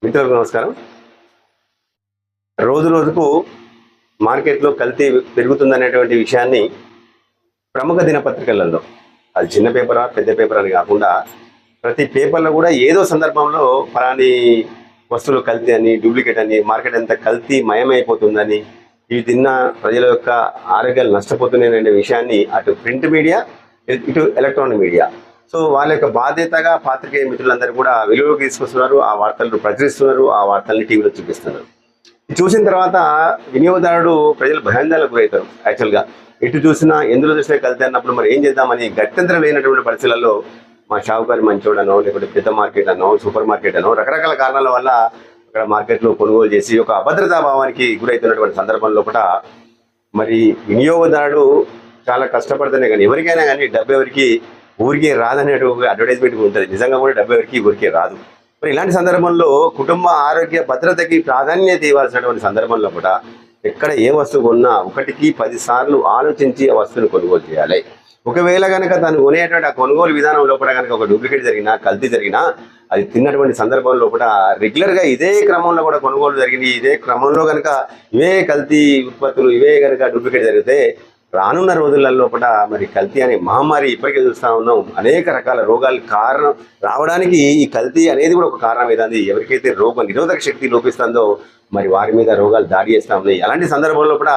మిత్రులకు నమస్కారం. రోజు రోజుకు మార్కెట్లో కల్తీ పెరుగుతుందనేటువంటి విషయాన్ని ప్రముఖ దినపత్రికలలో, అది చిన్న పేపరా పెద్ద పేపర్ అని కాకుండా ప్రతి పేపర్లో కూడా ఏదో సందర్భంలో ఫలాని వస్తువులు కల్తీ అని, డూప్లికేట్ అని, మార్కెట్ అంతా కల్తీ మయమైపోతుందని, ఇవి తిన్న ప్రజల యొక్క ఆరోగ్యాలు నష్టపోతున్నాయనే విషయాన్ని అటు ప్రింట్ మీడియా ఇటు ఎలక్ట్రానిక్ మీడియా వాళ్ళ యొక్క బాధ్యతగా పాత్రికేయ మిత్రులందరూ కూడా వెలుగులోకి తీసుకొస్తున్నారు. ఆ వార్తలను ప్రచురిస్తున్నారు, ఆ వార్తల్ని టీవీలో చూపిస్తున్నారు. చూసిన తర్వాత వినియోగదారుడు ప్రజలు భయాందోళనకు గురవుతారు. యాక్చువల్గా ఎటు చూసినా ఎందులో చూసినా కల్తీ అన్నప్పుడు మరి ఏం చేద్దామని గత్యంతరం లేనటువంటి పరిస్థితులలో మా షావుకారి మంచోడనో, లేకపోతే పెద్ద మార్కెట్ అనో, సూపర్ మార్కెట్ అనో, రకరకాల కారణాల వల్ల అక్కడ మార్కెట్లో కొనుగోలు చేసి ఒక అభద్రతా భావానికి గురవుతున్నటువంటి సందర్భంలో కూడా మరి వినియోగదారుడు చాలా కష్టపడితేనే కానీ ఎవరికైనా కానీ డబ్బు ఎవరికి ఊరికే రాదనే అడ్వర్టైజ్మెంట్ ఉంటుంది. నిజంగా కూడా డబ్బు ఎవరికి ఊరికే రాదు. మరి ఇలాంటి సందర్భంలో కుటుంబ ఆరోగ్య భద్రతకి ప్రాధాన్యత ఇవ్వాల్సినటువంటి సందర్భంలో కూడా ఎక్కడ ఏ వస్తువు కొన్నా 1కి 10 సార్లు ఆలోచించి ఆ వస్తువుని కొనుగోలు చేయాలి. ఒకవేళ కనుక తను కొనేటువంటి ఆ కొనుగోలు విధానంలో కూడా కనుక ఒక డూప్లికేట్ జరిగినా, కల్తీ జరిగినా, అది తిన్నటువంటి సందర్భంలో కూడా రెగ్యులర్గా ఇదే క్రమంలో కూడా కొనుగోలు జరిగింది, ఇదే క్రమంలో కనుక ఇవే కల్తీ ఉత్పత్తులు ఇవే కనుక డూప్లికేట్ జరిగితే రానున్న రోజులలో కూడా మరి కల్తీ అనే మహమ్మారి ఇప్పటికే చూస్తూ ఉన్నాం. అనేక రకాల రోగాలు కారణం రావడానికి ఈ కల్తీ అనేది కూడా ఒక కారణం ఏదంది. ఎవరికైతే రోగ నిరోధక శక్తి లోపిస్తుందో మరి వారి మీద రోగాలు దాడి చేస్తూ ఉన్నాయి. అలాంటి సందర్భంలో కూడా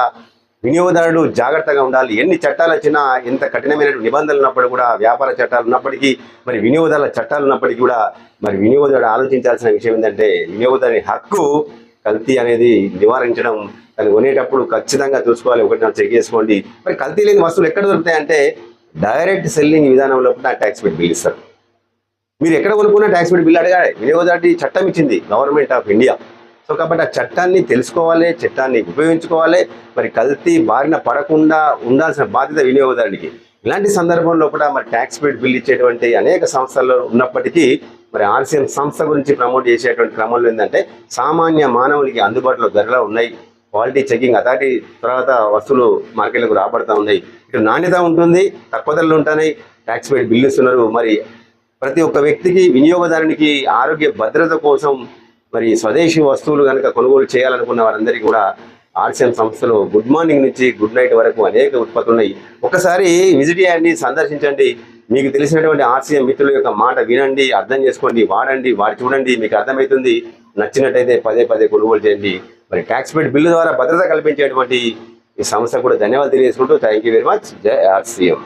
వినియోగదారుడు జాగ్రత్తగా ఉండాలి. ఎన్ని చట్టాలు వచ్చినా, ఎంత కఠినమైన నిబంధనలు ఉన్నప్పుడు కూడా, వ్యాపార చట్టాలు ఉన్నప్పటికీ, మరి వినియోగదారుల చట్టాలు ఉన్నప్పటికీ కూడా మరి వినియోగదారుడు ఆలోచించాల్సిన విషయం ఏంటంటే వినియోగదారుని హక్కు కల్తీ అనేది నివారించడం. దాన్ని కొనేటప్పుడు ఖచ్చితంగా చూసుకోవాలి, ఒకటి చెక్ చేసుకోండి. మరి కల్తీ లేని వస్తువులు ఎక్కడ దొరుకుతాయంటే డైరెక్ట్ సెల్లింగ్ విధానంలో కూడా ట్యాక్స్ పెట్టి బిల్ ఇస్తారు. మీరు ఎక్కడ కొనుక్కున్నా ట్యాక్స్ పెట్టి బిల్ అడగాలి. వినియోగదారుడి చట్టం ఇచ్చింది గవర్నమెంట్ ఆఫ్ ఇండియా. కాబట్టి ఆ చట్టాన్ని తెలుసుకోవాలి, చట్టాన్ని ఉపయోగించుకోవాలి. మరి కల్తీ బారిన పడకుండా ఉండాల్సిన బాధ్యత వినియోగదారుడికి. ఇలాంటి సందర్భంలో కూడా మరి ట్యాక్స్ పెట్టి బిల్ ఇచ్చేటువంటి అనేక సంస్థలు ఉన్నప్పటికీ మరి ఆర్సీఎం సంస్థ గురించి ప్రమోట్ చేసేటువంటి క్రమంలో ఏంటంటే సామాన్య మానవునికి అందుబాటులో ధరలు ఉన్నాయి. క్వాలిటీ చెకింగ్ అథారిటీ తర్వాత వస్తువులు మార్కెట్లకు రాబడతా ఉన్నాయి. ఇటు నాణ్యత ఉంటుంది, తక్కువ ధరలు ఉంటున్నాయి, ట్యాక్స్ పెట్టి బిల్లు ఇస్తున్నారు. మరి ప్రతి ఒక్క వ్యక్తికి, వినియోగదారునికి ఆరోగ్య భద్రత కోసం మరి స్వదేశీ వస్తువులు కనుక కొనుగోలు చేయాలనుకున్న వారందరికీ కూడా ఆర్సీఎం సంస్థలో గుడ్ మార్నింగ్ నుంచి గుడ్ నైట్ వరకు అనేక ఉత్పత్తులు ఉన్నాయి. ఒకసారి విజిట్ చేయండి, సందర్శించండి. మీకు తెలిసినటువంటి ఆర్సీఎం మిత్రుల యొక్క మాట వినండి, అర్థం చేసుకోండి, వాడండి, వాడి చూడండి, మీకు అర్థమవుతుంది. నచ్చినట్టయితే పదే కొనుగోలు చేయండి. మరి ట్యాక్స్ పెట్టి బిల్లు ద్వారా భద్రత కల్పించేటువంటి ఈ సంస్థ కూడా ధన్యవాదాలు తెలియజేసుకుంటూ థ్యాంక్ యూ వెరీ మచ్. జై ఆర్సీఎం.